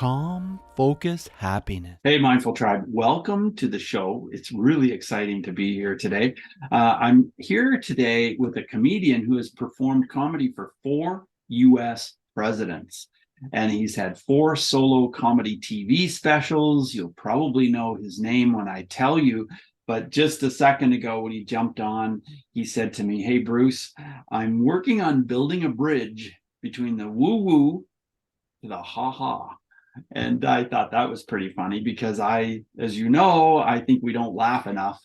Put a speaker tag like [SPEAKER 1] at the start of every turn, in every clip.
[SPEAKER 1] calm, focused happiness.
[SPEAKER 2] Hey, Mindful Tribe, welcome to the show. It's really exciting to be here today. I'm here today with a comedian who has performed comedy for 4 US presidents. And he's had 4 solo comedy TV specials. You'll probably know his name when I tell you. But just a second ago, when he jumped on, he said to me, "Hey, Bruce, I'm working on building a bridge between the woo woo to the ha ha." And I thought that was pretty funny because as you know, I think we don't laugh enough.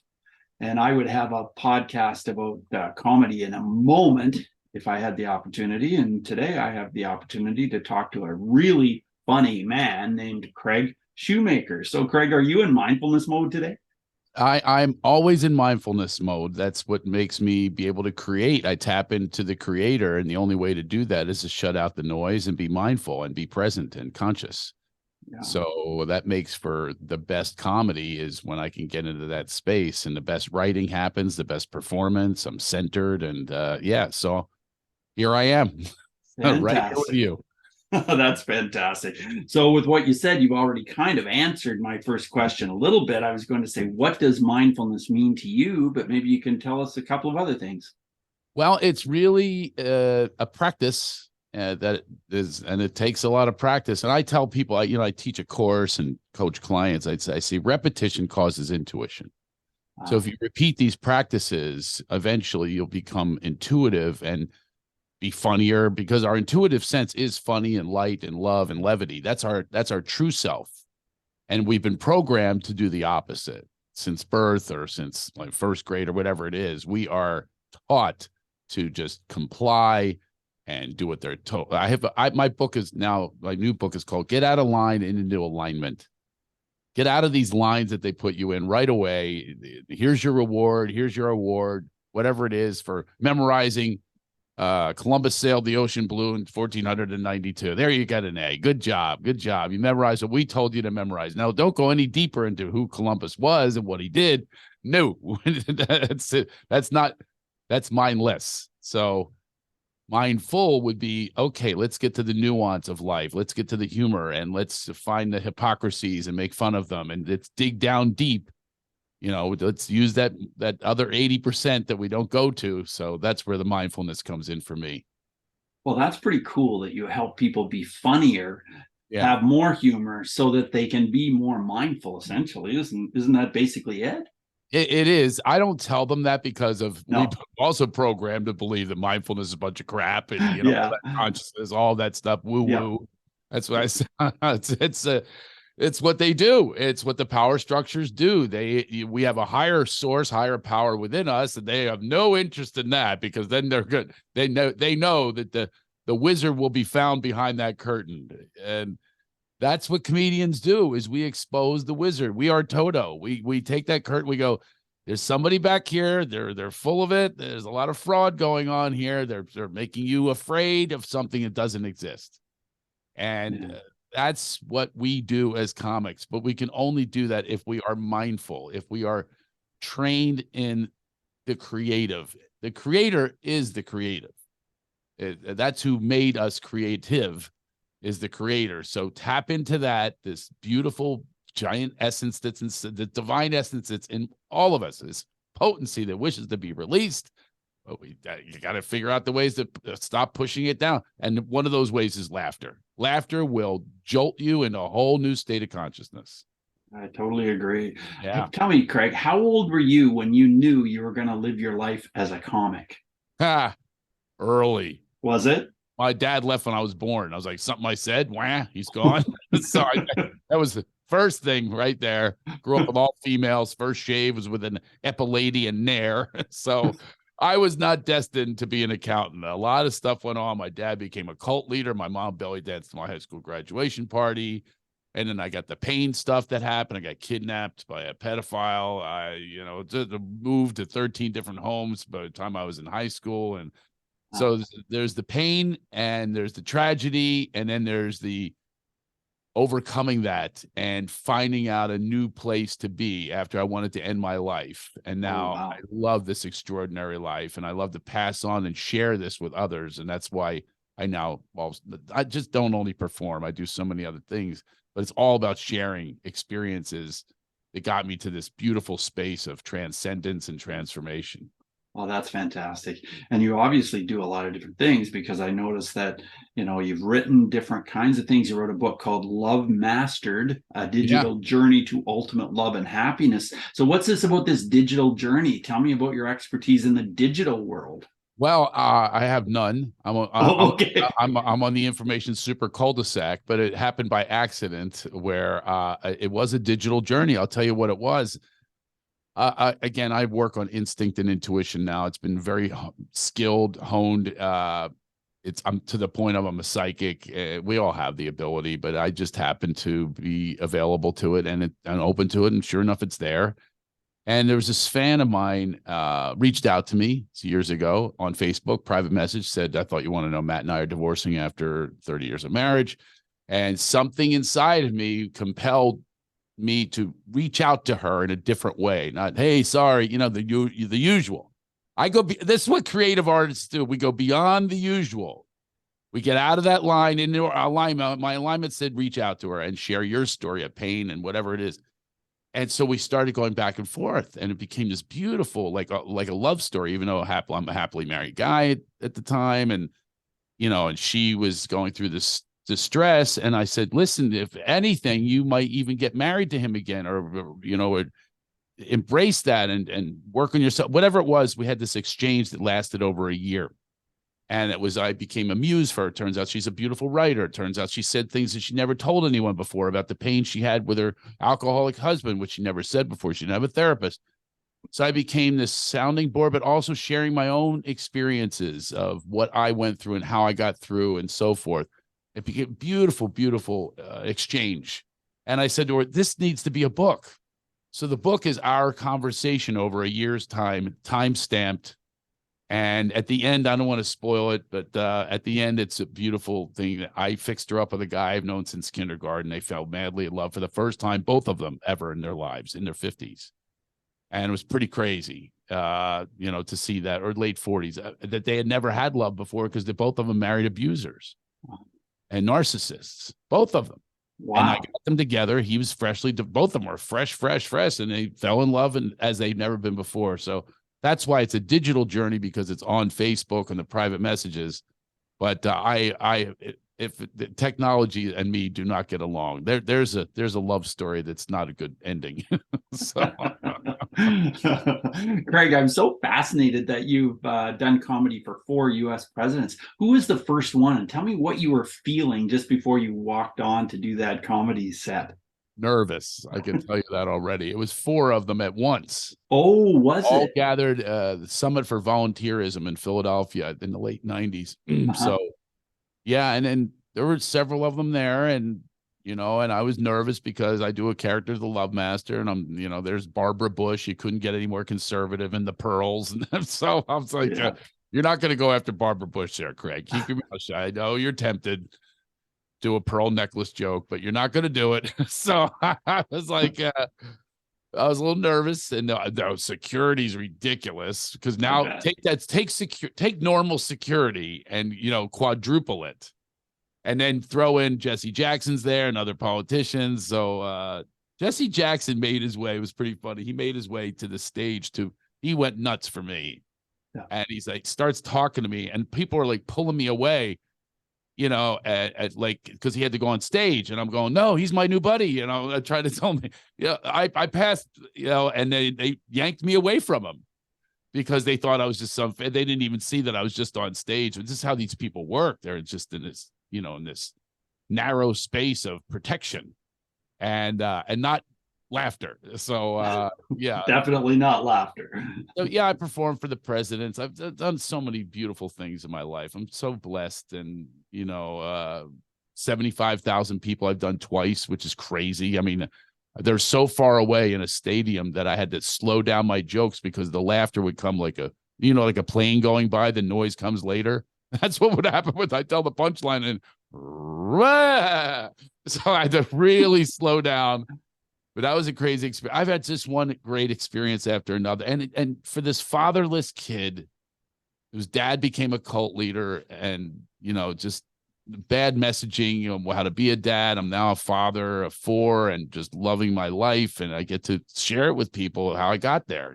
[SPEAKER 2] And I would have a podcast about comedy in a moment if I had the opportunity. And today I have the opportunity to talk to a really funny man named Craig Shoemaker. So, Craig, are you in mindfulness mode today?
[SPEAKER 3] I'm always in mindfulness mode. That's what makes me be able to create. I tap into the creator, and the only way to do that is to shut out the noise and be mindful and be present and conscious. Yeah. So that makes for the best comedy is when I can get into that space, and the best writing happens, the best performance. I'm centered, and yeah. So here I am, right here with you.
[SPEAKER 2] That's fantastic. So with what you said, you've already kind of answered my first question a little bit. I was going to say, what does mindfulness mean to you? But maybe you can tell us a couple of other things.
[SPEAKER 3] Well, it's really a practice that is, and it takes a lot of practice. And I tell people, I teach a course and coach clients. I say repetition causes intuition. Wow. So if you repeat these practices, eventually you'll become intuitive and be funnier, because our intuitive sense is funny and light and love and levity. That's our true self. And we've been programmed to do the opposite since birth, or since like first grade or whatever it is. We are taught to just comply and do what they're told. My new book is called Get Out of Line and Into Alignment. Get out of these lines that they put you in right away. Here's your reward. Here's your award, whatever it is for memorizing Columbus sailed the ocean blue in 1492. There, you got an A. Good job. Good job. You memorized what we told you to memorize. Now, don't go any deeper into who Columbus was and what he did. No, that's mindless. So mindful would be, okay, let's get to the nuance of life. Let's get to the humor, and let's find the hypocrisies and make fun of them. And let's dig down deep. Let's use that other 80% that we don't go to. So that's where the mindfulness comes in for me.
[SPEAKER 2] Well, that's pretty cool that you help people be funnier, have more humor, so that they can be more mindful, essentially. Isn't that basically it?
[SPEAKER 3] It is. I don't tell them that because we've also programmed to believe that mindfulness is a bunch of crap, and all that consciousness, all that stuff, woo-woo. That's what I say. It's what they do. It's what the power structures do. We have a higher source, higher power within us, and they have no interest in that, because then they're good. They know that the wizard will be found behind that curtain. And that's what comedians do, is we expose the wizard. We are Toto. We take that curtain, we go, there's somebody back here. They're full of it. There's a lot of fraud going on here. They're making you afraid of something that doesn't exist. And that's what we do as comics, but we can only do that if we are mindful, if we are trained in the creative. The creator is the creative. That's who made us creative, is the creator. So tap into that, this beautiful giant essence that's in the divine essence that's in all of us, this potency that wishes to be released. But you got to figure out the ways to stop pushing it down. And one of those ways is laughter. Laughter will jolt you into a whole new state of consciousness.
[SPEAKER 2] I totally agree.
[SPEAKER 3] Yeah.
[SPEAKER 2] Tell me, Craig, how old were you when you knew you were going to live your life as a comic?
[SPEAKER 3] Early.
[SPEAKER 2] Was it?
[SPEAKER 3] My dad left when I was born. I was like, something I said, wah, he's gone. So that was the first thing right there. Grew up with all females. First shave was with an epilady and nair. So I was not destined to be an accountant. A lot of stuff went on. My dad became a cult leader. My mom belly danced to my high school graduation party. And then I got the pain stuff that happened. I got kidnapped by a pedophile. I, moved to 13 different homes by the time I was in high school. And so there's the pain, and there's the tragedy, and then there's the overcoming that and finding out a new place to be after I wanted to end my life. And now I love this extraordinary life, and I love to pass on and share this with others. And that's why I just don't only perform. I do so many other things, but it's all about sharing experiences that got me to this beautiful space of transcendence and transformation.
[SPEAKER 2] Well, that's fantastic. And you obviously do a lot of different things, because I noticed that, you've written different kinds of things. You wrote a book called Love Mastered, A Digital Journey to Ultimate Love and Happiness. So what's this about this digital journey? Tell me about your expertise in the digital world.
[SPEAKER 3] Well, I have none.
[SPEAKER 2] Okay.
[SPEAKER 3] I'm on the information super cul-de-sac, but it happened by accident where it was a digital journey. I'll tell you what it was. Again, I work on instinct and intuition now. It's been very skilled, honed. I'm to the point of I'm a psychic. We all have the ability, but I just happen to be available to it and open to it. And sure enough, it's there. And there was this fan of mine reached out to me years ago on Facebook, private message, said, I thought you want to know, Matt and I are divorcing after 30 years of marriage. And something inside of me compelled me to reach out to her in a different way. Not, hey, sorry, the usual. This is what creative artists do. We go beyond the usual. We get out of that line into our alignment. My alignment said, reach out to her and share your story of pain and whatever it is. And so we started going back and forth, and it became this beautiful, like a love story, even though I'm a happily married guy at the time. And, and she was going through this distress. And I said, listen, if anything, you might even get married to him again, or embrace that and work on yourself, whatever it was. We had this exchange that lasted over a year. And I became a muse for her. Turns out she's a beautiful writer. It turns out she said things that she never told anyone before about the pain she had with her alcoholic husband, which she never said before. She didn't have a therapist. So I became this sounding board, but also sharing my own experiences of what I went through and how I got through and so forth. It became beautiful, beautiful exchange. And I said to her, this needs to be a book. So the book is our conversation over a year's time stamped. And at the end, I don't want to spoil it, but at the end, it's a beautiful thing. I fixed her up with a guy I've known since kindergarten. They fell madly in love for the first time, both of them ever in their lives, in their 50s. And it was pretty crazy, to see that, or late 40s, that they had never had love before, because both of them married abusers and narcissists, both of them.
[SPEAKER 2] Wow.
[SPEAKER 3] And I got them together. He was both of them were fresh, and they fell in love as they'd never been before. So that's why it's a digital journey, because it's on Facebook and the private messages. But if the technology and me do not get along, there's a love story that's not a good ending. So.
[SPEAKER 2] Craig, I'm so fascinated that you've done comedy for 4 U.S. presidents. Who was the first one? And tell me what you were feeling just before you walked on to do that comedy set.
[SPEAKER 3] Nervous. I can tell you that already. It was 4 of them at once.
[SPEAKER 2] Oh, was
[SPEAKER 3] all
[SPEAKER 2] it?
[SPEAKER 3] gathered the Summit for Volunteerism in Philadelphia in the late 90s. So, yeah, and then there were several of them there, and and I was nervous because I do a character, the Love Master, and there's Barbara Bush. You couldn't get any more conservative, and the Pearls, and so I was like, you're not going to go after Barbara Bush there, Craig. Keep your mouth shut. I know you're tempted. Do a pearl necklace joke, but you're not going to do it. So I was like, I was a little nervous, and the security is ridiculous, because now take normal security and quadruple it, and then throw in Jesse Jackson's there and other politicians. So Jesse Jackson made his way. It was pretty funny. He made his way to the stage he went nuts for me, and he's like starts talking to me, and people are like pulling me away. At like, because he had to go on stage, and I'm going, no, he's my new buddy. I tried to tell me, I passed, and they yanked me away from him because they thought I was just they didn't even see that I was just on stage. This is how these people work. They're just in this, in this narrow space of protection and not laughter. So, yeah,
[SPEAKER 2] definitely not laughter.
[SPEAKER 3] So, yeah, I performed for the presidents. I've done so many beautiful things in my life. I'm so blessed. And, 75,000 people I've done twice, which is crazy. I mean, they're so far away in a stadium that I had to slow down my jokes because the laughter would come like like a plane going by. The noise comes later. That's what would happen I tell the punchline and so I had to really slow down. But that was a crazy experience. I've had just one great experience after another. And for this fatherless kid whose dad became a cult leader and, just bad messaging, how to be a dad. I'm now a father of 4 and just loving my life. And I get to share it with people how I got there,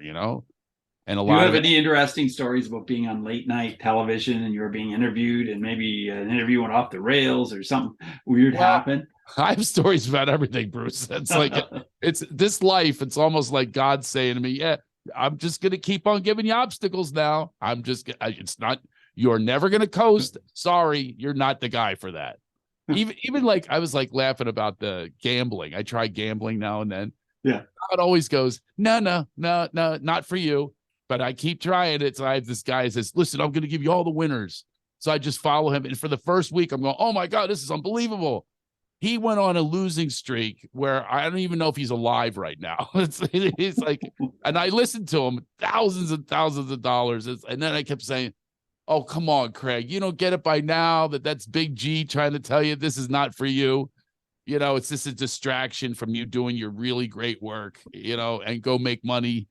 [SPEAKER 3] and a
[SPEAKER 2] Do you
[SPEAKER 3] lot
[SPEAKER 2] have
[SPEAKER 3] of
[SPEAKER 2] any interesting stories about being on late night television and you were being interviewed and maybe an interview went off the rails or something weird happened?
[SPEAKER 3] I have stories about everything, Bruce. It's like, it's this life. It's almost like God saying to me, yeah, I'm just going to keep on giving you obstacles now. It's not, you're never going to coast. Sorry, you're not the guy for that. Even like, I was like laughing about the gambling. I try gambling now and then.
[SPEAKER 2] Yeah.
[SPEAKER 3] God always goes, no, not for you. But I keep trying it. So I have this guy who says, listen, I'm going to give you all the winners. So I just follow him. And for the first week, I'm going, oh my God, this is unbelievable. He went on a losing streak where I don't even know if he's alive right now. He's like, and I listened to him, thousands and thousands of dollars. And then I kept saying, oh, come on, Craig, you don't get it by now that's Big G trying to tell you this is not for you. It's just a distraction from you doing your really great work, and go make money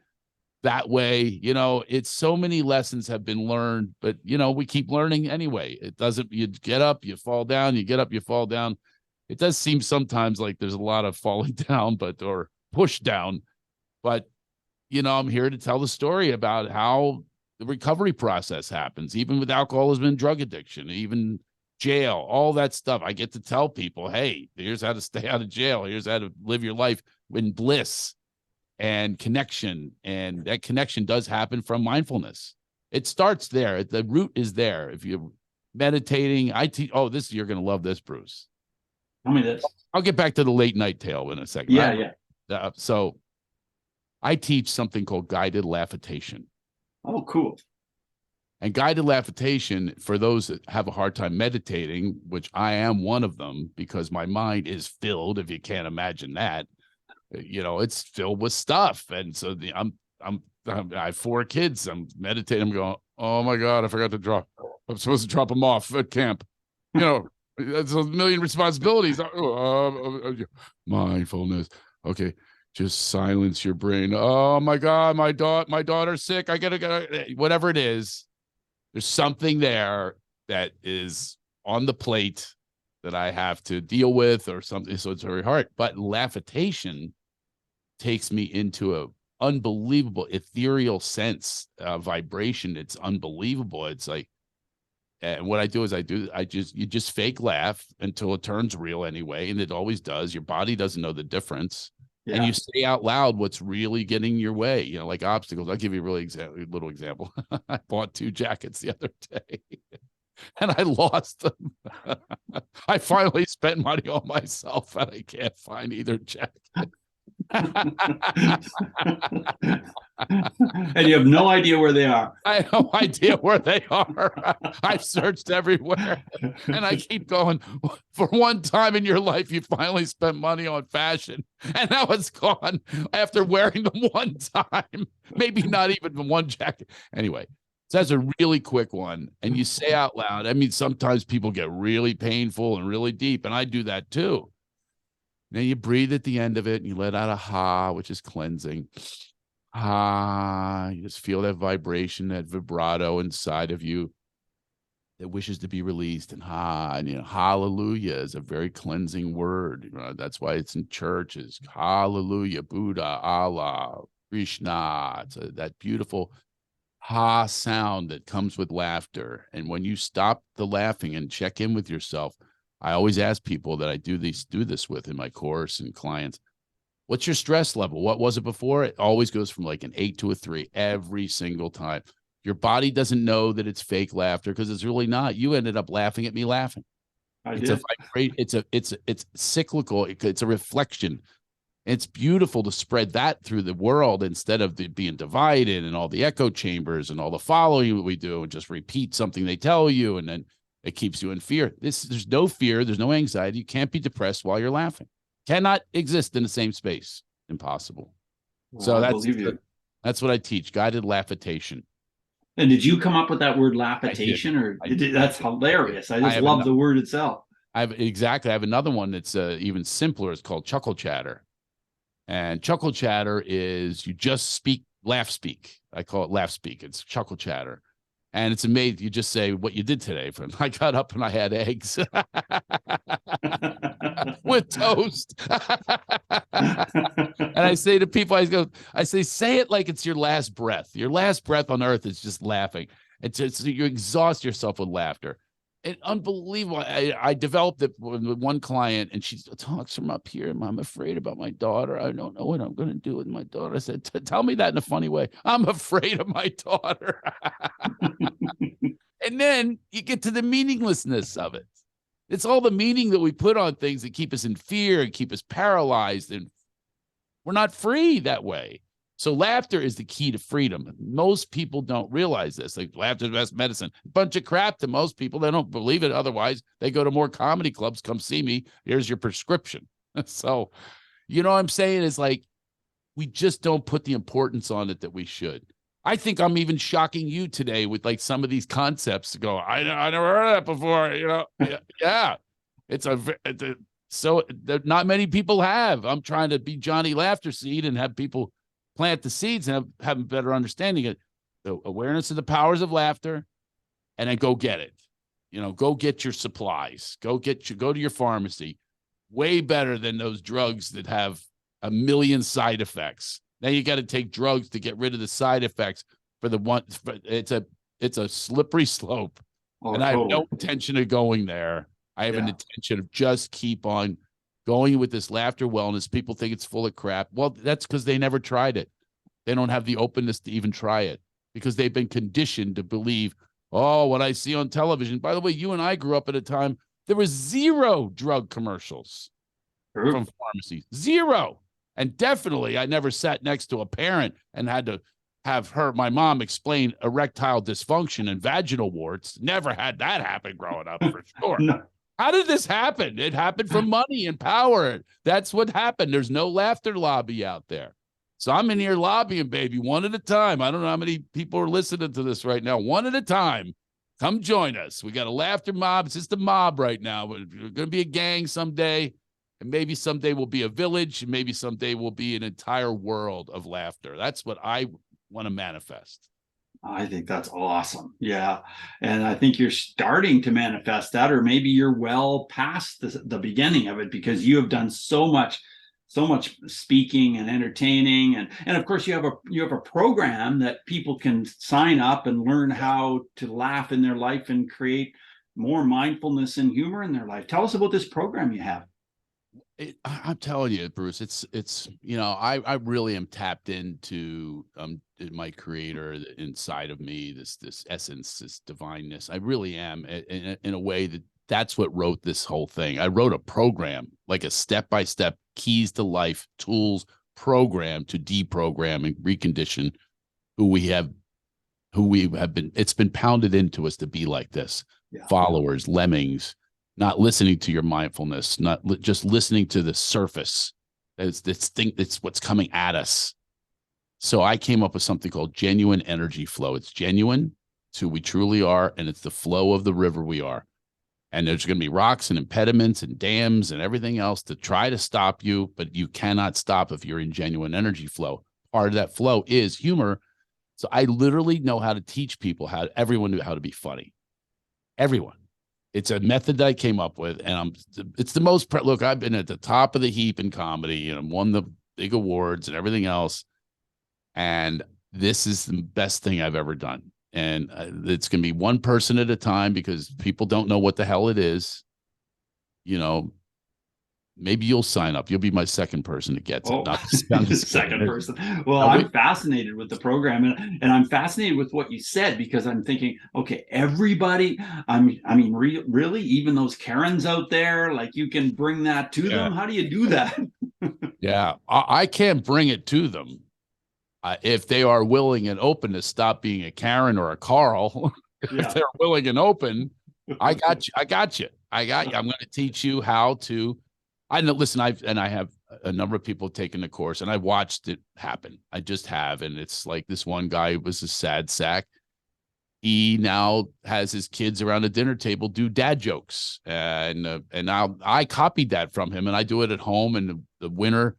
[SPEAKER 3] that way. It's so many lessons have been learned, but we keep learning anyway. It doesn't, you get up, you fall down, you get up, you fall down. It does seem sometimes like there's a lot of falling down, or push down, but I'm here to tell the story about how the recovery process happens, even with alcoholism and drug addiction, even jail, all that stuff. I get to tell people, hey, here's how to stay out of jail. Here's how to live your life in bliss and connection. And that connection does happen from mindfulness. It starts there. The root is there. If you're meditating, you're going to love this, Bruce.
[SPEAKER 2] Tell me this.
[SPEAKER 3] I'll get back to the late night tale in a second.
[SPEAKER 2] Yeah.
[SPEAKER 3] So I teach something called guided laughitation.
[SPEAKER 2] Oh, cool.
[SPEAKER 3] And guided laughitation, for those that have a hard time meditating, which I am one of them, because my mind is filled, if you can't imagine that, it's filled with stuff. And so I have 4 kids. I'm meditating. I'm going, oh my God, I forgot to drop. I'm supposed to drop them off at camp. That's a million responsibilities. Mindfulness. Okay. Just silence your brain. Oh my God, my daughter's sick. I gotta whatever it is. There's something there that is on the plate that I have to deal with or something. So it's very hard. But laughitation takes me into a unbelievable ethereal sense, vibration. It's unbelievable. It's like, and what I do is you just fake laugh until it turns real anyway. And it always does. Your body doesn't know the difference. Yeah. And you say out loud what's really getting your way, like obstacles. I'll give you a really little example. I bought 2 jackets the other day and I lost them. I finally spent money on myself and I can't find either jacket.
[SPEAKER 2] And you have no idea where they are.
[SPEAKER 3] I have no idea where they are. I've searched everywhere and I keep going. For one time in your life, you finally spent money on fashion and now it's gone after wearing them one time, maybe not even one jacket. Anyway, so that's a really quick one. And you say out loud, I mean, sometimes people get really painful and really deep, and I do that too. Then you breathe at the end of it and you let out a ha, which is cleansing. Ha, you just feel that vibration, that vibrato inside of you that wishes to be released. And ha, and hallelujah is a very cleansing word. That's why it's in churches. Hallelujah, Buddha, Allah, Krishna. It's that beautiful ha sound that comes with laughter. And when you stop the laughing and check in with yourself, I always ask people that I do this with in my course and clients, what's your stress level? What was it before? It always goes from like an 8 to a 3 every single time. Your body doesn't know that it's fake laughter because it's really not. You ended up laughing at me laughing. It's cyclical. It's a reflection. It's beautiful to spread that through the world instead of being divided and all the echo chambers and all the following we do and just repeat something they tell you. And then it keeps you in fear. There's no fear. There's no anxiety. You can't be depressed while you're laughing. Cannot exist in the same space. Impossible. Well, so that's what I teach. Guided laughitation.
[SPEAKER 2] And did you come up with that word laughitation, that's hilarious? I just love the word itself.
[SPEAKER 3] I have another one that's even simpler. It's called chuckle chatter. And chuckle chatter is you just laugh speak. I call it laugh speak. It's chuckle chatter. And it's amazing. You just say what you did today. Friend. I got up and I had eggs with toast. And I say to people, I say it like it's your last breath. Your last breath on earth is just laughing. It's just, you exhaust yourself with laughter. It's unbelievable. I developed it with one client, and she talks from up here. I'm afraid about my daughter. I don't know what I'm going to do with my daughter. I said, tell me that in a funny way. I'm afraid of my daughter. And then you get to the meaninglessness of it. It's all the meaning that we put on things that keep us in fear and keep us paralyzed. And we're not free that way. So laughter is the key to freedom. Most people don't realize this. Like, laughter is the best medicine. A bunch of crap to most people. They don't believe it. Otherwise, they go to more comedy clubs. Come see me. Here's your prescription. So, you know what I'm saying? Is like, we just don't put the importance on it that we should. I think I'm even shocking you today with like some of these concepts to go, I never heard of that before. You know? Yeah. So not many people have. I'm trying to be Johnny Laughter Seed and have people plant the seeds and have a better understanding of the awareness of the powers of laughter, and then go get it. You know, go get your supplies. Go to your pharmacy. Way better than those drugs that have a million side effects. Now you got to take drugs to get rid of the side effects for the one. It's a slippery slope, and I have no intention of going there. I have an intention of just keep on going with this laughter wellness. People think it's full of crap. Well, that's because they never tried it. They don't have the openness to even try it because they've been conditioned to believe, oh, what I see on television. By the way, you and I grew up at a time, there was zero drug commercials from pharmacies. Zero. And definitely, I never sat next to a parent and had to have my mom explain erectile dysfunction and vaginal warts. Never had that happen growing up, for sure. No. How did this happen? It happened from money and power. That's what happened. There's no laughter lobby out there. So I'm in here lobbying, baby, one at a time. I don't know how many people are listening to this right now. One at a time. Come join us. We got a laughter mob. It's just a mob right now. We're going to be a gang someday. And maybe someday we'll be a village. And maybe someday we'll be an entire world of laughter. That's what I want to manifest.
[SPEAKER 2] I think that's awesome. Yeah. And I think you're starting to manifest that, or maybe you're well past the beginning of it, because you have done so much speaking and entertaining. And of course you have a program that people can sign up and learn how to laugh in their life and create more mindfulness and humor in their life. Tell us about this program you have.
[SPEAKER 3] I'm telling you, Bruce, it's you know, I really am tapped into my creator inside of me, this essence, this divineness. I really am in a way that's what wrote this whole thing. I wrote a program, like a step-by-step keys to life tools program to deprogram and recondition who we have been. It's been pounded into us to be like this. Yeah. Followers, lemmings, not listening to your mindfulness, not just listening to the surface. It's what's coming at us. So I came up with something called genuine energy flow. It's genuine. It's who we truly are, and it's the flow of the river we are. And there's going to be rocks and impediments and dams and everything else to try to stop you, but you cannot stop if you're in genuine energy flow. Part of that flow is humor. So I literally know how to teach people everyone knew how to be funny. Everyone. It's a method that I came up with, and it's the most, look, I've been at the top of the heap in comedy, and I've won the big awards and everything else. And this is the best thing I've ever done. And it's going to be one person at a time because people don't know what the hell it is. You know, maybe you'll sign up. You'll be my second person that gets it. Not
[SPEAKER 2] the second person. Well, I'm fascinated with the program, and I'm fascinated with what you said, because I'm thinking, okay, everybody, really, even those Karens out there, like, you can bring that to them. How do you do that?
[SPEAKER 3] Yeah, I can't bring it to them. If they are willing and open to stop being a Karen or a Carl, if they're willing and open, I got you. I'm going to teach you how to. I know. Listen, I have a number of people taking the course, and I watched it happen. I just have, and it's like this one guy was a sad sack. He now has his kids around a dinner table do dad jokes, and now I copied that from him, and I do it at home. And the winner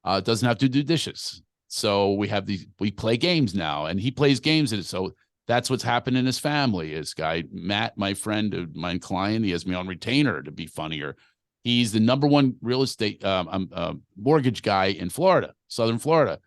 [SPEAKER 3] doesn't have to do dishes. So we play games now, and he plays games. And so That's what's happened in his family. This guy, Matt, my friend, my client, he has me on retainer to be funnier. He's the number one real estate mortgage guy in Florida, Southern Florida.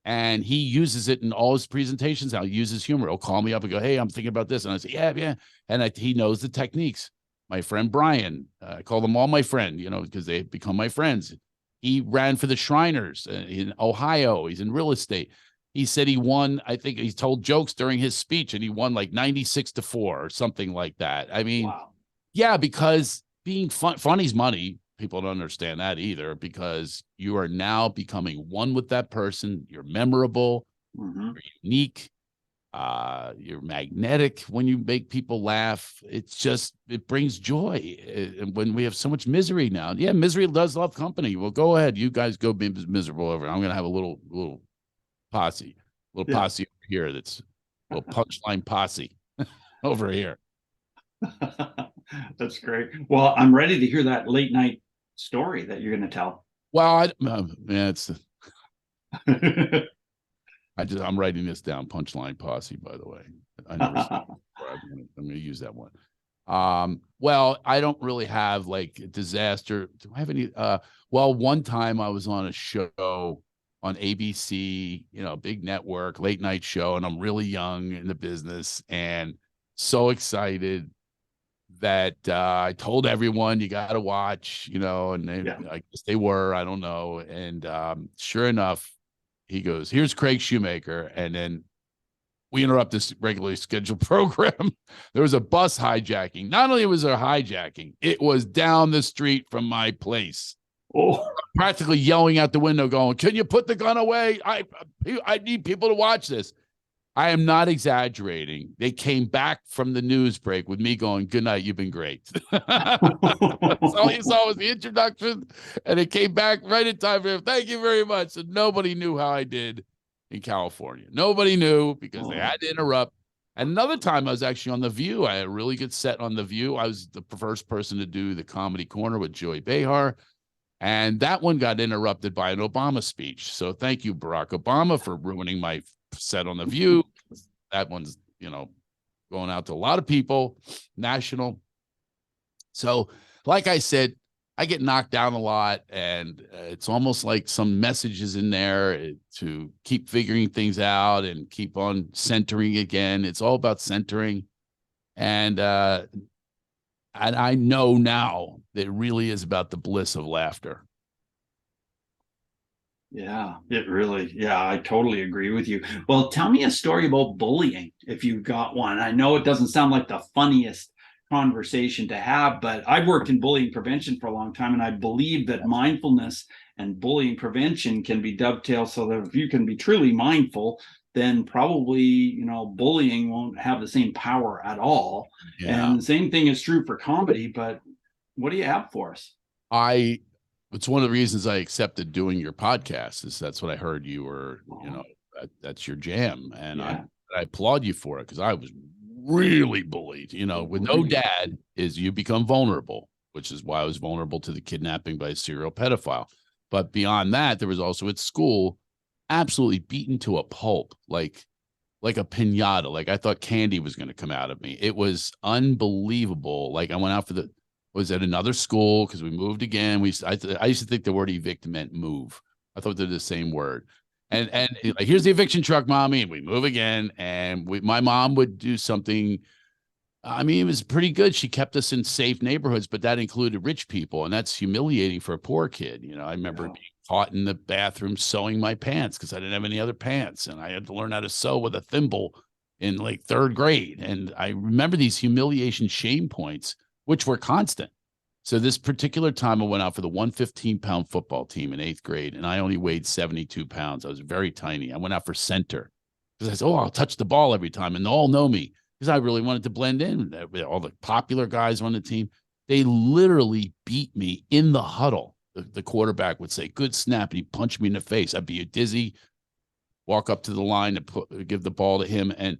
[SPEAKER 3] And he uses it in all his presentations now. He uses humor. He'll call me up and go, hey, I'm thinking about this. And I say, yeah. And he knows the techniques. My friend Brian, I call them all my friend, because they become my friends. He ran for the Shriners in Ohio. He's in real estate. He said he won, I think he told jokes during his speech, and he won like 96-4 or something like that. I mean,
[SPEAKER 2] Wow.
[SPEAKER 3] Yeah, because being funny's money. People don't understand that either, because you are now becoming one with that person. You're memorable, you're unique, you're magnetic when you make people laugh. It brings joy. And when we have so much misery now, misery does love company. Well, go ahead. You guys go be miserable over. I'm going to have a little posse over here. That's a little punchline posse over here.
[SPEAKER 2] That's great. Well, I'm ready to hear that late night story that you're going to tell.
[SPEAKER 3] Well, I'm writing this down. Punchline posse, by the way. I never said it before. I'm going to use that one. Well, I don't really have like a disaster. Do I have any? Well, one time I was on a show on ABC, big network, late night show, and I'm really young in the business and so excited that I told everyone you got to watch, and I guess they were, I don't know. And sure enough, he goes, here's Craig Shoemaker. And then we interrupt this regularly scheduled program. There was a bus hijacking. Not only was there hijacking, it was down the street from my place.
[SPEAKER 2] Oh,
[SPEAKER 3] practically yelling out the window going, can you put the gun away? I need people to watch this. I am not exaggerating. They came back from the news break with me going, good night, you've been great. So all you saw was the introduction, and it came back right in time for him. Thank you very much. And nobody knew how I did in California. Nobody knew because they had to interrupt. And another time I was actually on The View. I had a really good set on The View. I was the first person to do the Comedy Corner with Joy Behar. And that one got interrupted by an Obama speech. So thank you, Barack Obama, for ruining my set on The View. That one's, going out to a lot of people, national. So, like I said, I get knocked down a lot, and it's almost like some messages in there to keep figuring things out and keep on centering again. It's all about centering. And I know now that it really is about the bliss of laughter.
[SPEAKER 2] Yeah, I totally agree with you. Well, tell me a story about bullying if you've got one. I know it doesn't sound like the funniest conversation to have, but I've worked in bullying prevention for a long time, and I believe that mindfulness and bullying prevention can be dovetailed, so that if you can be truly mindful, then probably, bullying won't have the same power at all.
[SPEAKER 3] Yeah.
[SPEAKER 2] And the same thing is true for comedy, but what do you have for us?
[SPEAKER 3] It's one of the reasons I accepted doing your podcast is that's what I heard you were, that's your jam. And I applaud you for it, because I was really bullied, with no dad is you become vulnerable, which is why I was vulnerable to the kidnapping by a serial pedophile. But beyond that, there was also at school, absolutely beaten to a pulp, like a pinata. Like I thought candy was going to come out of me. It was unbelievable. Like I went out was at another school because we moved again. I used to think the word evict meant move. I thought they're the same word. And like, here's the eviction truck, mommy, and we move again. And my mom would do something. I mean, it was pretty good. She kept us in safe neighborhoods, but that included rich people, and that's humiliating for a poor kid. I remember being caught in the bathroom sewing my pants because I didn't have any other pants, and I had to learn how to sew with a thimble in like third grade. And I remember these humiliation shame points, which were constant. So this particular time I went out for the 115-pound football team in 8th grade, and I only weighed 72 pounds. I was very tiny. I went out for center because I said, I'll touch the ball every time, and they'll all know me because I really wanted to blend in. All the popular guys on the team, they literally beat me in the huddle. The quarterback would say, good snap, and he'd punch me in the face. I'd be dizzy, walk up to the line to give the ball to him, and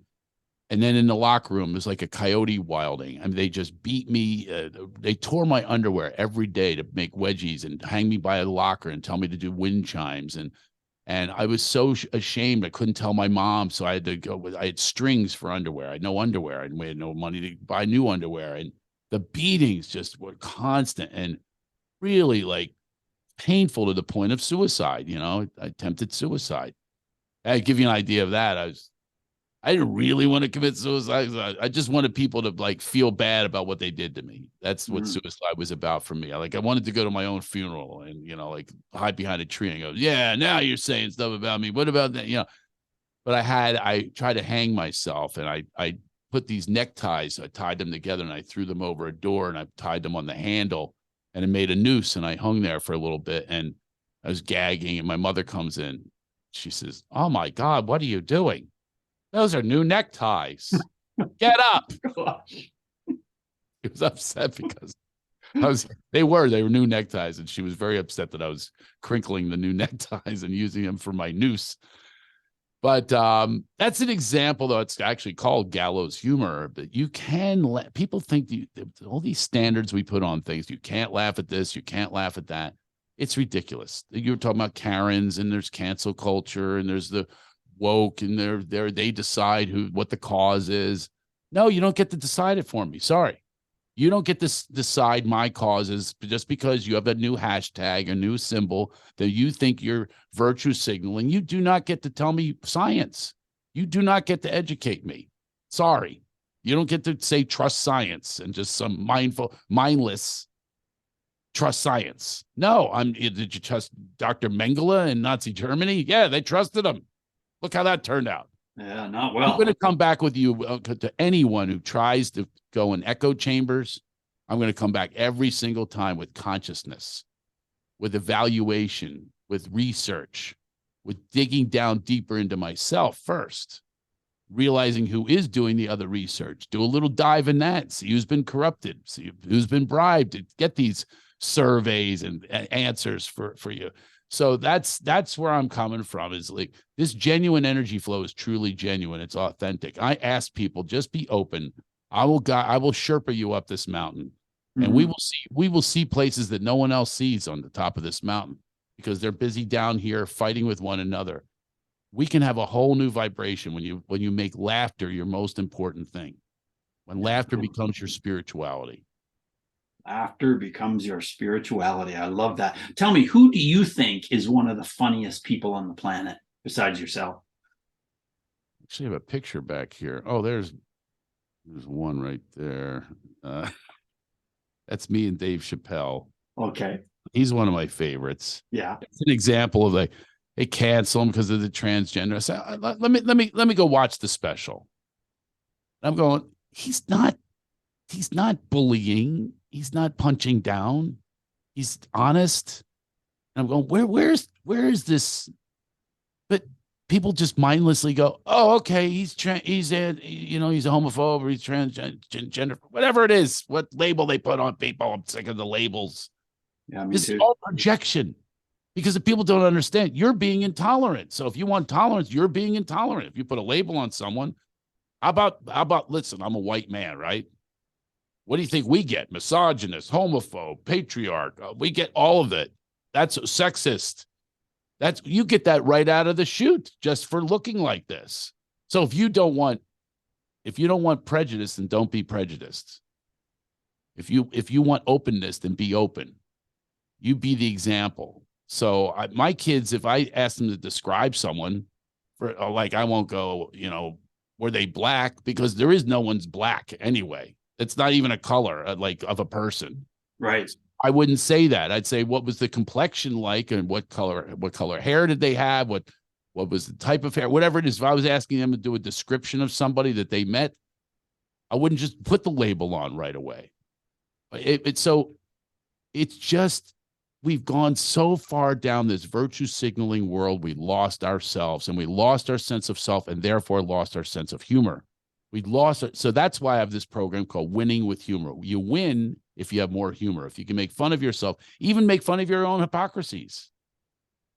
[SPEAKER 3] then in the locker room, it was like a coyote wilding. I mean, they just beat me. They tore my underwear every day to make wedgies and hang me by a locker and tell me to do wind chimes. And And I was so ashamed. I couldn't tell my mom. So I had to go with, I had strings for underwear. I had no underwear, and we had no money to buy new underwear. And the beatings just were constant and really like painful to the point of suicide. You know, I attempted suicide. I give you an idea of that. I didn't really want to commit suicide. I just wanted people to like feel bad about what they did to me. That's what suicide was about for me. I wanted to go to my own funeral and, you know, like hide behind a tree and go, yeah, now you're saying stuff about me. What about that? You know, but I tried to hang myself, and I put these neckties. I tied them together and I threw them over a door, and I tied them on the handle, and it made a noose, and I hung there for a little bit, and I was gagging, and my mother comes in. She says, "Oh my God, what are you doing? Those are new neckties. Get up." He was upset because they were new neckties, and she was very upset that I was crinkling the new neckties and using them for my noose. But that's an example, though. It's actually called gallows humor. But you can let people think all these standards we put on things. You can't laugh at this. You can't laugh at that. It's ridiculous. You were talking about Karens, and there's cancel culture, and there's the woke, and they decide what the cause is. No, you don't get to decide it for me. Sorry. You don't get to decide my causes just because you have a new hashtag, a new symbol that you think you're virtue signaling. You do not get to tell me science. You do not get to educate me. Sorry. You don't get to say trust science and just some mindless trust science. No, did you trust Dr. Mengele in Nazi Germany? Yeah, they trusted him. Look how that turned out.
[SPEAKER 2] Yeah, not well.
[SPEAKER 3] I'm going to come back with you to anyone who tries to go in echo chambers. I'm going to come back every single time with consciousness, with evaluation, with research, with digging down deeper into myself first, realizing who is doing the other research. Do a little dive in that. See who's been corrupted. See who's been bribed to get these surveys and answers for you. So that's where I'm coming from, is like this genuine energy flow is truly genuine. It's authentic. I ask people, just be open. I will Sherpa you up this mountain, and we will see places that no one else sees on the top of this mountain, because they're busy down here fighting with one another. We can have a whole new vibration when you make laughter your most important thing. When laughter becomes your spirituality.
[SPEAKER 2] Laughter becomes your spirituality. I love that. Tell me, who do you think is one of the funniest people on the planet besides yourself?
[SPEAKER 3] Actually, I have a picture back here. Oh, there's one right there. That's me and Dave Chappelle.
[SPEAKER 2] Okay.
[SPEAKER 3] He's one of my favorites.
[SPEAKER 2] Yeah.
[SPEAKER 3] It's an example of they cancel him because of the transgender. I said, let me go watch the special. I'm going, he's not bullying. He's not punching down. He's honest. And I'm going, where is this? But people just mindlessly go, oh, okay, he's a homophobe, or he's transgender, whatever it is, what label they put on people. I'm sick of the labels.
[SPEAKER 2] Yeah, me
[SPEAKER 3] this
[SPEAKER 2] too.
[SPEAKER 3] is all projection, because if people don't understand, you're being intolerant. So if you want tolerance, you're being intolerant. If you put a label on someone, how about listen, I'm a white man, right? What do you think we get? Misogynist, homophobe, patriarch. We get all of it. That's sexist. You get that right out of the chute just for looking like this. So if you don't want prejudice, then don't be prejudiced. If you want openness, then be open. You be the example. So my kids, if I ask them to describe someone, I won't go, were they black? Because there is no one's black anyway. It's not even a color of a person.
[SPEAKER 2] Right.
[SPEAKER 3] I wouldn't say that. I'd say, what was the complexion like, and what color hair did they have? What was the type of hair? Whatever it is. If I was asking them to do a description of somebody that they met, I wouldn't just put the label on right away. It's just, we've gone so far down this virtue signaling world, we lost ourselves, and we lost our sense of self, and therefore lost our sense of humor. We lost it. So that's why I have this program called Winning with Humor. You win if you have more humor. If you can make fun of yourself, even make fun of your own hypocrisies.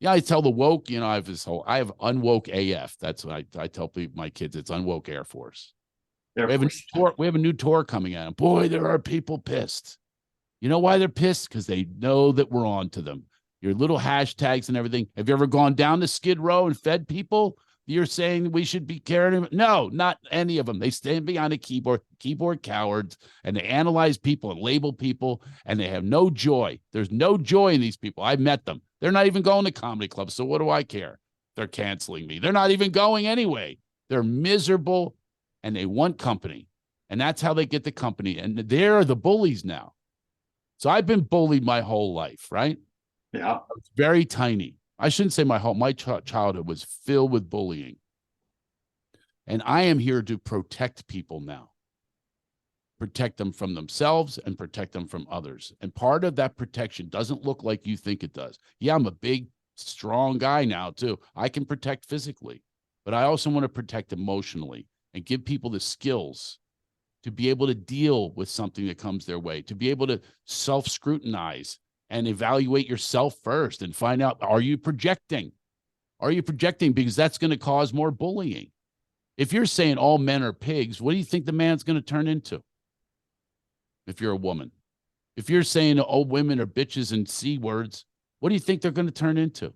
[SPEAKER 3] Yeah, I tell the woke, I have unwoke AF. That's what I tell my kids. It's unwoke Air Force. We have a new tour coming out. Boy, there are people pissed. You know why they're pissed? Because they know that we're on to them. your little hashtags and everything. Have you ever gone down to Skid Row and fed people? You're saying we should be caring? No, not any of them. They stand behind a keyboard cowards, and they analyze people and label people, and they have no joy. There's no joy in these people. I met them. They're not even going to comedy clubs, so what do I care? They're canceling me. They're not even going anyway. They're miserable, and they want company, and that's how they get the company, and they're the bullies now. So I've been bullied my whole life, right?
[SPEAKER 2] Yeah.
[SPEAKER 3] I was very tiny. I shouldn't say my childhood was filled with bullying. And I am here to protect people now. Protect them from themselves and protect them from others. And part of that protection doesn't look like you think it does. Yeah, I'm a big, strong guy now too. I can protect physically, but I also want to protect emotionally and give people the skills to be able to deal with something that comes their way, to be able to self-scrutinize and evaluate yourself first and find out, are you projecting? Are you projecting? Because that's going to cause more bullying. If you're saying all men are pigs, what do you think the man's going to turn into? If you're a woman. If you're saying all women are bitches and C words, what do you think they're going to turn into?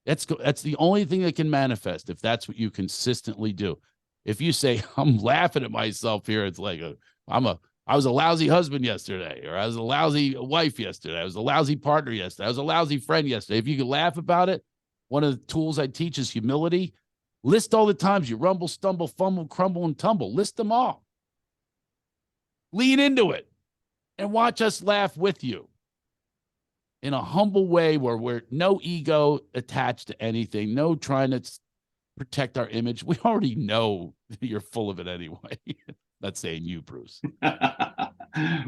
[SPEAKER 3] That's the only thing that can manifest if that's what you consistently do. If you say, I'm laughing at myself here, it's like, I was a lousy husband yesterday, or I was a lousy wife yesterday. I was a lousy partner yesterday. I was a lousy friend yesterday. If you can laugh about it, one of the tools I teach is humility. List all the times you rumble, stumble, fumble, crumble, and tumble. List them all. Lean into it and watch us laugh with you in a humble way where we're no ego attached to anything, no trying to protect our image. We already know you're full of it anyway. Not saying you, Bruce.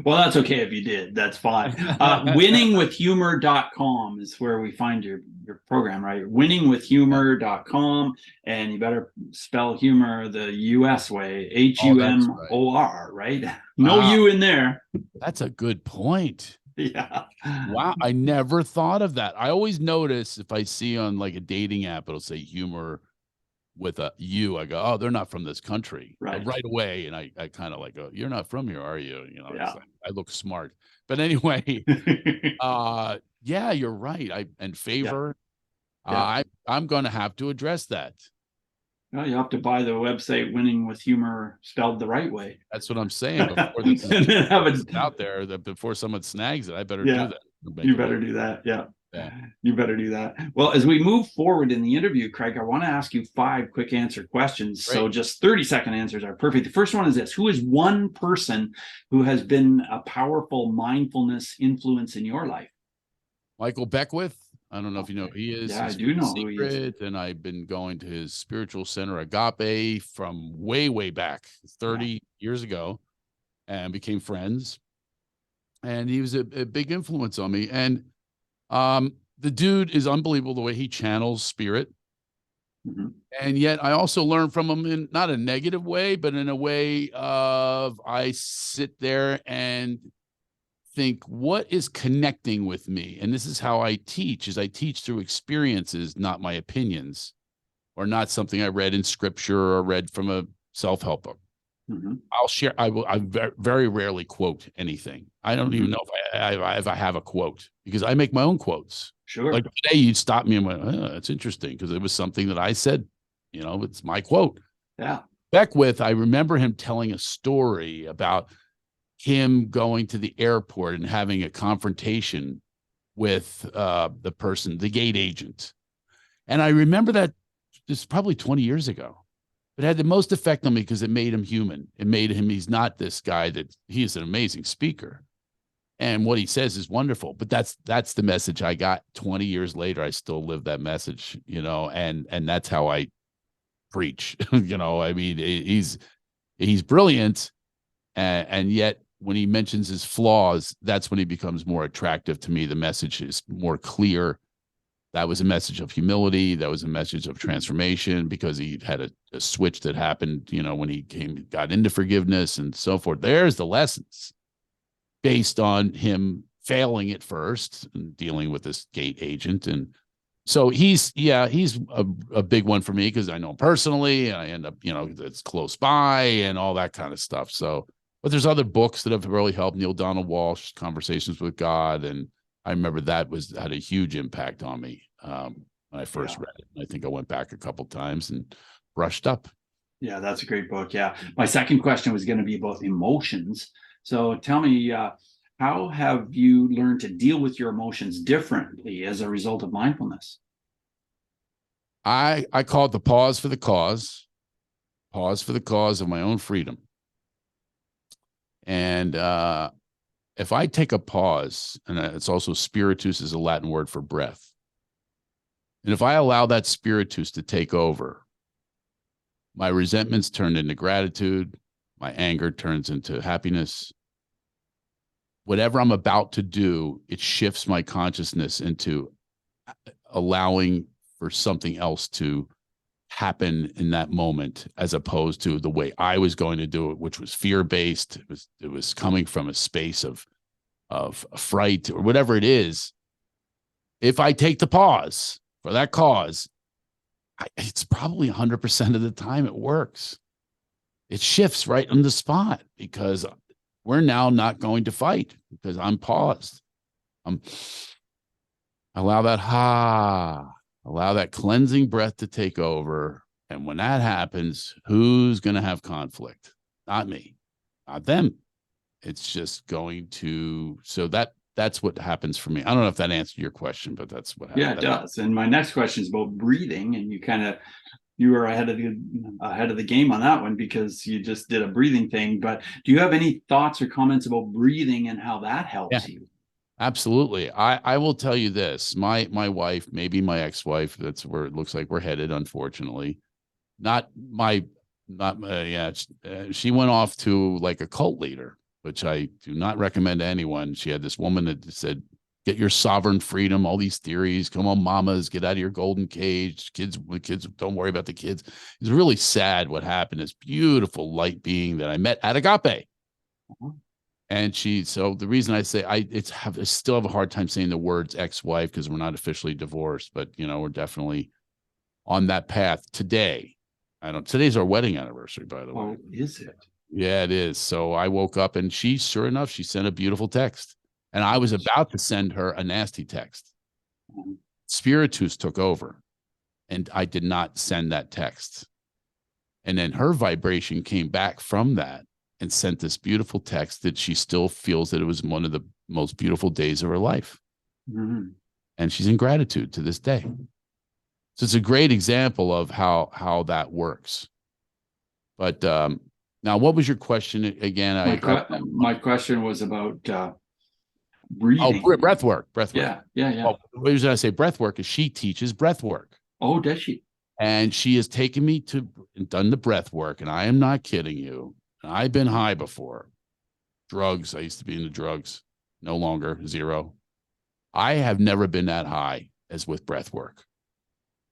[SPEAKER 2] Well, that's okay if you did. That's fine. Winningwithhumor.com is where we find your program, right? Winningwithhumor.com. And you better spell humor the US way, HUMOR, right? No
[SPEAKER 3] Wow.
[SPEAKER 2] U in there.
[SPEAKER 3] That's a good point.
[SPEAKER 2] Yeah.
[SPEAKER 3] Wow. I never thought of that. I always notice if I see on like a dating app, it'll say humor with a U. I go, oh, they're not from this country right away. And I kind of like, oh, you're not from here, are you? You know,
[SPEAKER 2] yeah.
[SPEAKER 3] Like, I look smart. But anyway, yeah, you're right. And favor. Yeah. I'm going to have to address that.
[SPEAKER 2] Well, you have to buy the website Winning with Humor spelled the right way.
[SPEAKER 3] That's what I'm saying. Before this is out there, that before someone snags it, I better do that.
[SPEAKER 2] You better do that. Yeah. You better do that. Well, as we move forward in the interview, Craig, I want to ask you 5 quick answer questions. Great. So just 30-second answers are perfect. The first one is this: who is one person who has been a powerful mindfulness influence in your life?
[SPEAKER 3] Michael Beckwith. I don't know if you know who he is.
[SPEAKER 2] Yeah, I do know who he is.
[SPEAKER 3] And I've been going to his spiritual center, Agape, from way, way back, 30 years ago, and became friends. And he was a big influence on me. And the dude is unbelievable the way he channels spirit. Mm-hmm. And yet I also learned from him in not a negative way, but in a way of I sit there and think, what is connecting with me? And this is how I teach, is I teach through experiences, not my opinions, or not something I read in scripture or read from a self-help book. Mm-hmm. I'll share. I very rarely quote anything. I don't even know if I have a quote, because I make my own quotes.
[SPEAKER 2] Sure.
[SPEAKER 3] Like today, you'd stop me and went, oh, that's interesting, because it was something that I said. You know, it's my quote.
[SPEAKER 2] Yeah.
[SPEAKER 3] Beckwith, I remember him telling a story about him going to the airport and having a confrontation with the person, the gate agent. And I remember that this is probably 20 years ago. It had the most effect on me because it made him human. It made him, he's not this guy that he is an amazing speaker. And what he says is wonderful, but that's the message I got 20 years later. I still live that message, you know, and that's how I preach, you know. I mean, he's brilliant. And yet when he mentions his flaws, that's when he becomes more attractive to me. The message is more clear. That was a message of humility. That was a message of transformation, because he had a switch that happened, you know, when he got into forgiveness and so forth. There's the lessons based on him failing at first and dealing with this gate agent. And so he's a big one for me, because I know him personally, and I end up, you know, it's close by and all that kind of stuff. So, but there's other books that have really helped. Neil Donald Walsh, Conversations with God, and I remember that had a huge impact on me when I first
[SPEAKER 2] Yeah.
[SPEAKER 3] read it. I think I went back a couple times and brushed up.
[SPEAKER 2] Yeah, that's a great book. Yeah. My second question was going to be about emotions. So tell me, how have you learned to deal with your emotions differently as a result of mindfulness?
[SPEAKER 3] I call it the pause for the cause of my own freedom. And if I take a pause, and it's also spiritus is a Latin word for breath. And if I allow that spiritus to take over, my resentments turn into gratitude, my anger turns into happiness. Whatever I'm about to do, it shifts my consciousness into allowing for something else to happen in that moment, as opposed to the way I was going to do it, which was fear-based. It was coming from a space of fright or whatever it is. If I take the pause for that cause, it's probably 100% of the time it works. It shifts right on the spot because we're now not going to fight because I'm paused. Allow that cleansing breath to take over. And when that happens, who's going to have conflict? Not me, not them. It's just going to, so that's what happens for me. I don't know if that answered your question, but that's what happens.
[SPEAKER 2] Yeah, it does. And my next question is about breathing, and you were ahead of the game on that one because you just did a breathing thing. But do you have any thoughts or comments about breathing and how that helps you?
[SPEAKER 3] Absolutely. I will tell you this. My wife, maybe my ex-wife, that's where it looks like we're headed, unfortunately. She went off to like a cult leader, which I do not recommend to anyone. She had this woman that said, get your sovereign freedom, all these theories. Come on, mamas, get out of your golden cage. Kids, don't worry about the kids. It's really sad what happened. This beautiful light being that I met at Agape. And so the reason I say I still have a hard time saying the words ex-wife because we're not officially divorced, but we're definitely on that path today. Today's our wedding anniversary, by the way.
[SPEAKER 2] Oh, is it?
[SPEAKER 3] Yeah, it is. So I woke up and sure enough, she sent a beautiful text. And I was about to send her a nasty text. Spiritus took over and I did not send that text. And then her vibration came back from that and sent this beautiful text that she still feels that it was one of the most beautiful days of her life.
[SPEAKER 2] Mm-hmm.
[SPEAKER 3] And she's in gratitude to this day. So it's a great example of how that works. But now, what was your question again?
[SPEAKER 2] My question was about breathing.
[SPEAKER 3] Oh, breath work.
[SPEAKER 2] Yeah.
[SPEAKER 3] Well, what was I say? Breath work is she teaches breath work.
[SPEAKER 2] Oh, does she?
[SPEAKER 3] And she has taken me to and done the breath work. And I am not kidding you. I've been high before. Drugs. I used to be into drugs. No longer, zero. I have never been that high as with breath work.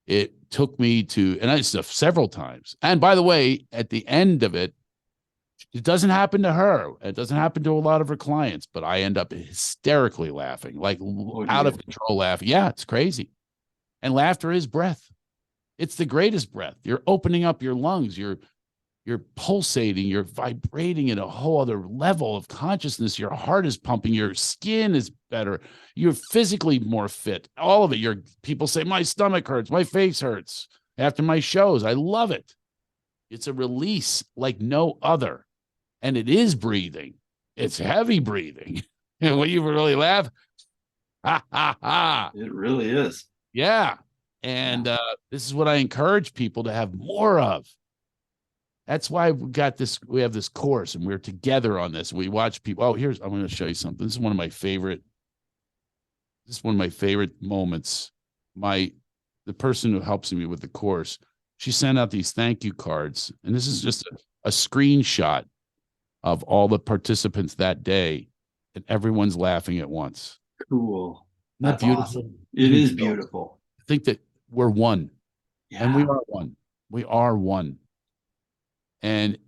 [SPEAKER 3] It took me to, and I stuff several times. And by the way, at the end of it, it doesn't happen to her. It doesn't happen to a lot of her clients, but I end up hysterically laughing, like out of control laughing. Yeah, it's crazy. And laughter is breath. It's the greatest breath. You're opening up your lungs. You're pulsating. You're vibrating at a whole other level of consciousness. Your heart is pumping. Your skin is better. You're physically more fit. All of it. People say, my stomach hurts. My face hurts after my shows. I love it. It's a release like no other. And it is breathing. It's heavy breathing. And when you really laugh, ha, ha, ha.
[SPEAKER 2] It really is.
[SPEAKER 3] Yeah. And this is what I encourage people to have more of. That's why we have this course and we're together on this. We watch people. I'm going to show you something. This is one of my favorite moments. The person who helps me with the course, she sent out these thank you cards. And this is just a screenshot of all the participants that day. And everyone's laughing at once.
[SPEAKER 2] Cool.
[SPEAKER 3] That's
[SPEAKER 2] beautiful. Awesome. It is beautiful.
[SPEAKER 3] I think that we're one.
[SPEAKER 2] Yeah.
[SPEAKER 3] And we are one. We are one. And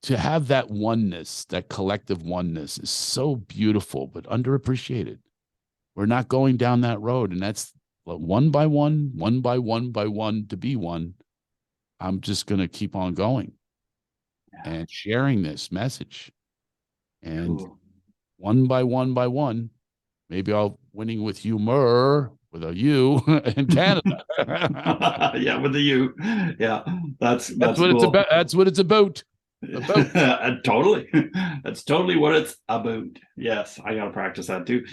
[SPEAKER 3] to have that oneness, that collective oneness is so beautiful, but underappreciated. We're not going down that road. And that's one by one to be one. I'm just going to keep on going and sharing this message. And one by one, maybe I'll winning with humor with a U in Canada.
[SPEAKER 2] Yeah, with the U. Yeah, that's
[SPEAKER 3] What it's
[SPEAKER 2] cool.
[SPEAKER 3] about. That's what it's about.
[SPEAKER 2] Totally. That's totally what it's about. Yes, I got to practice that too.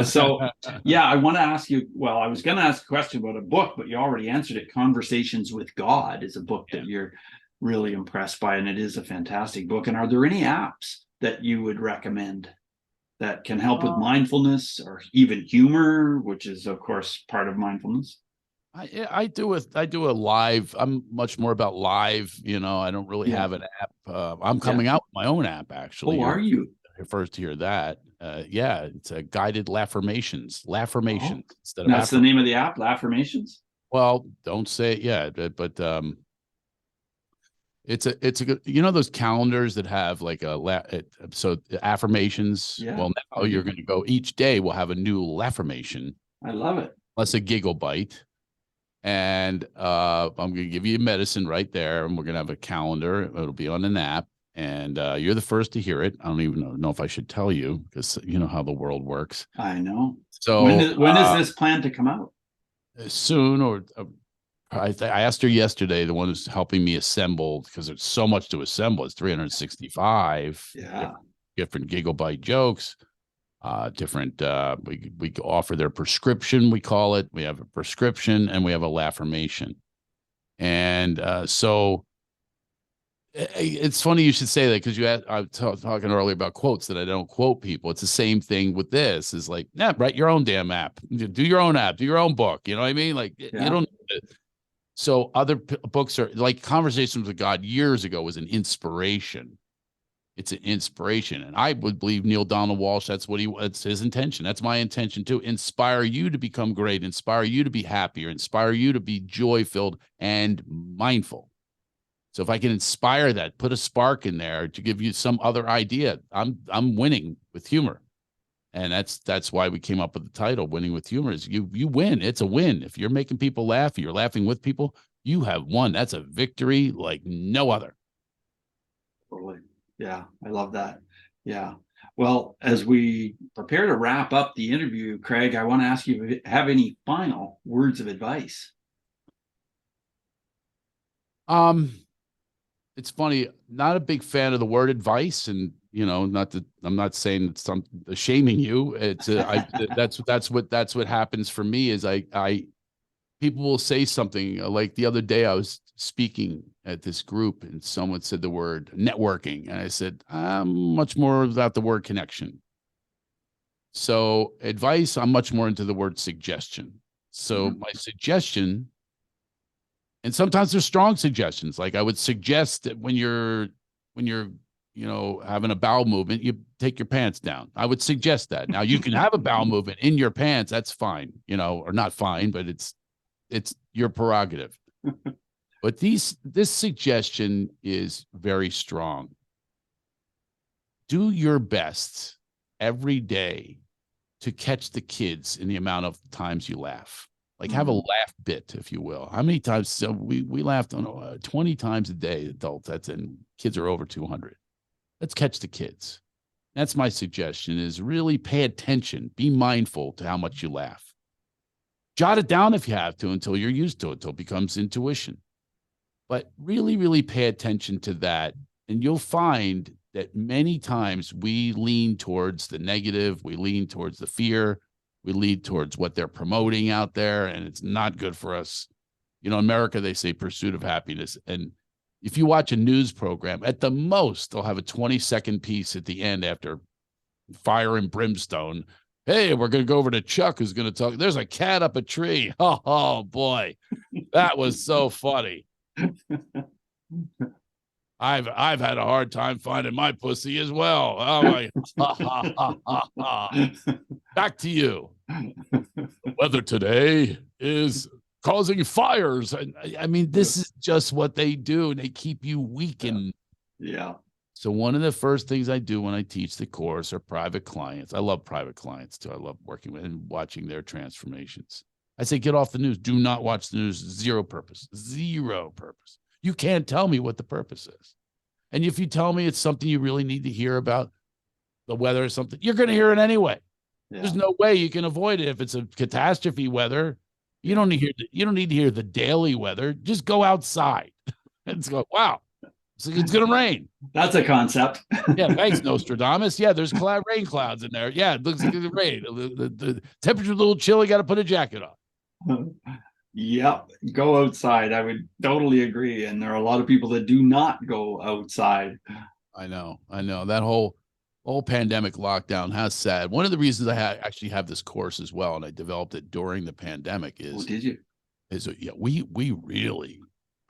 [SPEAKER 2] So, yeah, I want to ask you. Well, I was going to ask a question about a book, but you already answered it. Conversations with God is a book that you're really impressed by, and it is a fantastic book. And are there any apps that you would recommend that can help with mindfulness or even humor, which is, of course, part of mindfulness?
[SPEAKER 3] I do a live. I'm much more about live. I don't really have an app. I'm coming out with my own app actually.
[SPEAKER 2] Oh, are you?
[SPEAKER 3] You're first to hear that. Yeah, it's a guided laffirmations instead of
[SPEAKER 2] That's the name of the app, Laffirmations.
[SPEAKER 3] Well, don't say it yet, but it's a good, those calendars that have like so affirmations.
[SPEAKER 2] Yeah.
[SPEAKER 3] Well, now you're going to go each day. We'll have a new laffirmation.
[SPEAKER 2] I love it.
[SPEAKER 3] Plus a giggle bite. And I'm going to give you medicine right there, and we're going to have a calendar. It'll be on an app, and you're the first to hear it. I don't even know if I should tell you, because you know how the world works.
[SPEAKER 2] I know.
[SPEAKER 3] So
[SPEAKER 2] when is this planned to come out?
[SPEAKER 3] Soon, or I asked her yesterday, the one who's helping me assemble, because there's so much to assemble. It's 365 different giggle bite jokes. Different we offer their prescription, we call it. We have a prescription and we have a laffirmation. And so it's funny you should say that, because I was talking earlier about quotes that I don't quote people. It's the same thing with this. Is like, write your own damn app, do your own app, do your own book. You know what I mean? Like you don't. So other books are like Conversations with God years ago was an inspiration. It's an inspiration. And I would believe Neil Donald Walsh, it's his intention. That's my intention too. Inspire you to become great, inspire you to be happier, inspire you to be joy-filled and mindful. So if I can inspire that, put a spark in there to give you some other idea, I'm winning with humor. And that's why we came up with the title, Winning with Humor. Is you win. It's a win. If you're making people laugh, you're laughing with people, you have won. That's a victory like no other.
[SPEAKER 2] Totally. Yeah, I love that. Yeah. Well, as we prepare to wrap up the interview, Craig, I want to ask you if you have any final words of advice.
[SPEAKER 3] It's funny, not a big fan of the word advice, and not that I'm not saying it's shaming you. It's that's what happens for me is I people will say something like the other day I was speaking at this group and someone said the word networking, and I said I'm much more about the word connection. So advice, I'm much more into the word suggestion. So my suggestion, and sometimes there's strong suggestions, like I would suggest that when you're having a bowel movement, you take your pants down. I would suggest that. Now you can have a bowel movement in your pants, that's fine, or not fine, but it's your prerogative. But this suggestion is very strong. Do your best every day to catch the kids in the amount of times you laugh. Like have a laugh bit, if you will. How many times? So we laughed on 20 times a day, adults. And kids are over 200. Let's catch the kids. That's my suggestion, is really pay attention. Be mindful to how much you laugh. Jot it down if you have to until you're used to it, until it becomes intuition. But really, really pay attention to that. And you'll find that many times we lean towards the negative, we lean towards the fear, we lean towards what they're promoting out there, and it's not good for us. In America, they say pursuit of happiness. And if you watch a news program, at the most, they'll have a 20-second piece at the end after fire and brimstone. Hey, we're going to go over to Chuck, who's going to talk. There's a cat up a tree. Oh boy, that was so funny. I've had a hard time finding my pussy as well. Oh my! Back to you. The weather today is causing fires, and I mean, this is just what they do, and they keep you weakened.
[SPEAKER 2] Yeah.
[SPEAKER 3] So one of the first things I do when I teach the course are private clients. I love private clients too. I love working with and watching their transformations. I say, get off the news. Do not watch the news. Zero purpose. Zero purpose. You can't tell me what the purpose is. And if you tell me it's something you really need to hear about, the weather or something, you're going to hear it anyway. There's no way you can avoid it if it's a catastrophe weather. You don't need to hear the daily weather. Just go outside and go, wow, it's going to rain.
[SPEAKER 2] That's a concept.
[SPEAKER 3] Yeah, thanks, Nostradamus. Yeah, there's rain clouds in there. Yeah, it looks like it's rain. The temperature's a little chilly. Got to put a jacket on.
[SPEAKER 2] Yep, go outside. I would totally agree. And there are a lot of people that do not go outside.
[SPEAKER 3] I know. That whole pandemic lockdown has sad. One of the reasons I actually have this course as well, and I developed it during the pandemic, is
[SPEAKER 2] did you?
[SPEAKER 3] We really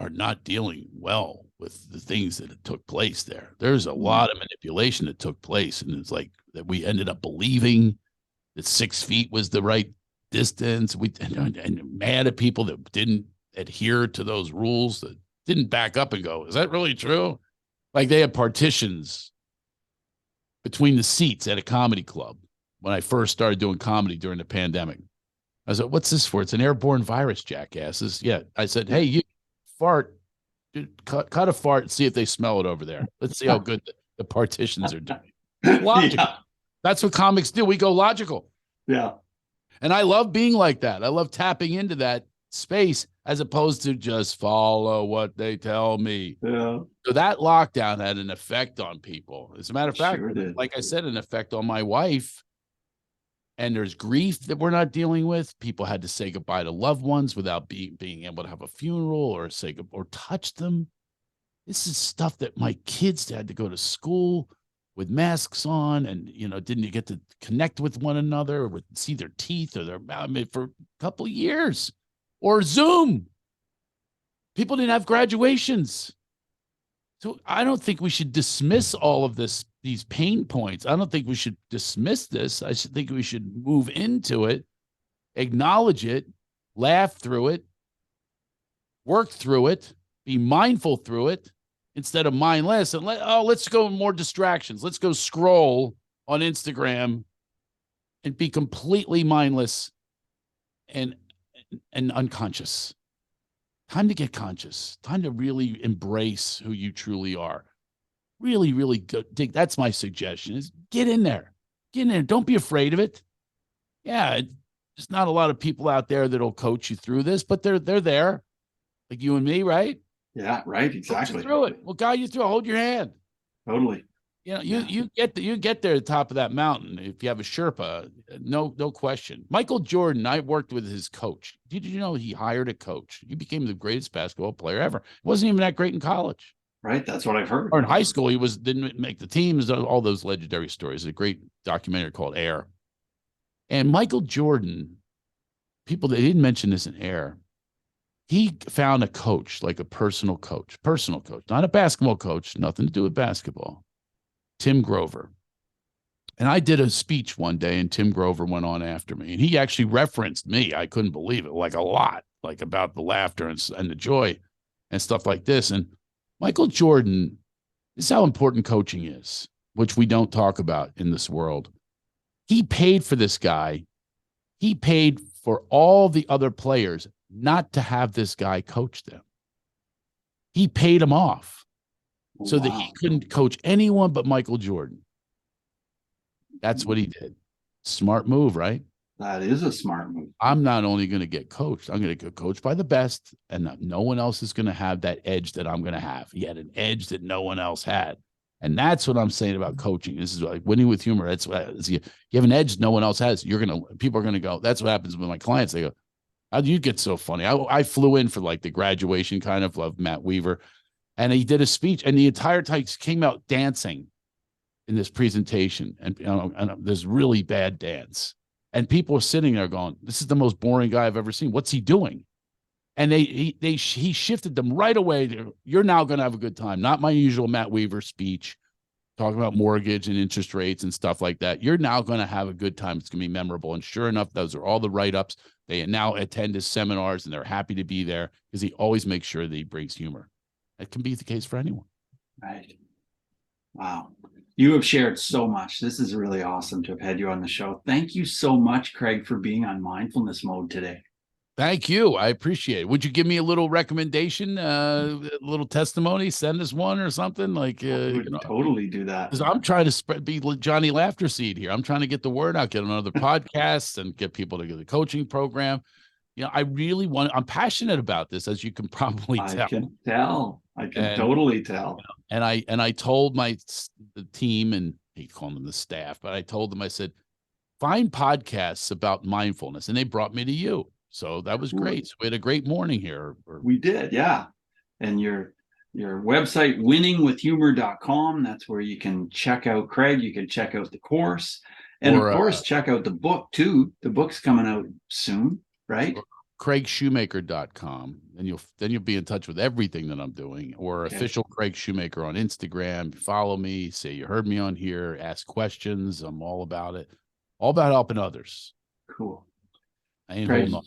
[SPEAKER 3] are not dealing well with the things that took place there. There's a lot of manipulation that took place, and it's like that we ended up believing that 6 feet was the right distance. And mad at people that didn't adhere to those rules, that didn't back up and go, is that really true? Like they had partitions between the seats at a comedy club when I first started doing comedy during the pandemic. I said, what's this for? It's an airborne virus, jackasses. Yeah. I said, hey, you fart, cut a fart and see if they smell it over there. Let's see how good the partitions are doing. Logical. Yeah. That's what comics do. We go logical.
[SPEAKER 2] Yeah.
[SPEAKER 3] And I love being like that. I love tapping into that space as opposed to just follow what they tell me.
[SPEAKER 2] Yeah.
[SPEAKER 3] So that lockdown had an effect on people. As a matter of fact,
[SPEAKER 2] Sure
[SPEAKER 3] like I said, an effect on my wife. And there's grief that we're not dealing with. People had to say goodbye to loved ones without being able to have a funeral or or touch them. This is stuff that my kids had to go to school with masks on, and didn't get to connect with one another or see their teeth or their mouth for a couple of years, or Zoom. People didn't have graduations. So I don't think we should dismiss all of these pain points. I don't think we should dismiss this. I think we should move into it, acknowledge it, laugh through it, work through it, be mindful through it, instead of mindless, and let's go more distractions. Let's go scroll on Instagram and be completely mindless and unconscious. Time to get conscious. Time to really embrace who you truly are. Really, really dig. That's my suggestion, is get in there. Get in there. Don't be afraid of it. Yeah, there's not a lot of people out there that'll coach you through this, but they're there, like you and me, right?
[SPEAKER 2] Yeah, right. Exactly.
[SPEAKER 3] Through it. We'll guide you through. I'll hold your hand.
[SPEAKER 2] Totally.
[SPEAKER 3] You get there at the top of that mountain if you have a Sherpa. No question. Michael Jordan, I worked with his coach. Did you know he hired a coach? He became the greatest basketball player ever. Wasn't even that great in college.
[SPEAKER 2] Right. That's what I've heard.
[SPEAKER 3] Or in high school, he didn't make the teams. All those legendary stories. A great documentary called Air. And Michael Jordan, they didn't mention this in Air. He found a coach, like a personal coach, not a basketball coach, nothing to do with basketball. Tim Grover. And I did a speech one day, and Tim Grover went on after me. And he actually referenced me. I couldn't believe it, like a lot, like about the laughter and the joy and stuff like this. And Michael Jordan, this is how important coaching is, which we don't talk about in this world. He paid for this guy. He paid for all the other players not to have this guy coach them. He paid him off so that he couldn't coach anyone but Michael Jordan. That's what he did. Smart move, right?
[SPEAKER 2] That is a smart move.
[SPEAKER 3] I'm not only going to get coached, I'm going to get coached by the best, and no one else is going to have that edge that I'm going to have. He had an edge that no one else had. And that's what I'm saying about coaching. This is like winning with humor. That's what you have an edge no one else has. People are going to go. That's what happens with my clients. They go, how do you get so funny? I flew in for like the graduation kind of Matt Weaver, and he did a speech, and the entire time came out dancing in this presentation, and there's really bad dance, and people are sitting there going, "This is the most boring guy I've ever seen. What's he doing?" And he shifted them right away to, "You're now going to have a good time." Not my usual Matt Weaver speech, talking about mortgage and interest rates and stuff like that. You're now going to have a good time. It's going to be memorable. And sure enough, those are all the write-ups. They now attend his seminars, and they're happy to be there because he always makes sure that he brings humor. That can be the case for anyone.
[SPEAKER 2] Right. Wow. You have shared so much. This is really awesome to have had you on the show. Thank you so much, Craig, for being on Mindfulness Mode today.
[SPEAKER 3] Thank you. I appreciate it. Would you give me a little recommendation, a little testimony? Send us one or something like,
[SPEAKER 2] I would totally do that.
[SPEAKER 3] because I'm trying to be Johnny Laughter Seed here. I'm trying to get the word out, get on other podcasts, and get people to get the coaching program. I really I'm passionate about this, as you can probably tell.
[SPEAKER 2] I can tell. I can totally tell.
[SPEAKER 3] And I told the team, and he called them the staff, but I told them, I said, find podcasts about mindfulness, and they brought me to you. So that was great. So we had a great morning here.
[SPEAKER 2] We did, yeah. And your website, winningwithhumor.com, that's where you can check out Craig. You can check out the course. And of course, check out the book too. The book's coming out soon, right?
[SPEAKER 3] CraigShoemaker.com. And you'll be in touch with everything that I'm doing, or official Craig Shoemaker on Instagram. Follow me, say you heard me on here, ask questions. I'm all about it. All about helping others.
[SPEAKER 2] Cool.
[SPEAKER 3] I ain't holding on.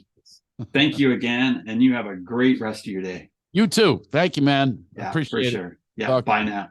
[SPEAKER 2] Thank you again, and you have a great rest of your day.
[SPEAKER 3] You too. Thank you, man.
[SPEAKER 2] Yeah,
[SPEAKER 3] Appreciate it.
[SPEAKER 2] for sure. Yeah, bye now.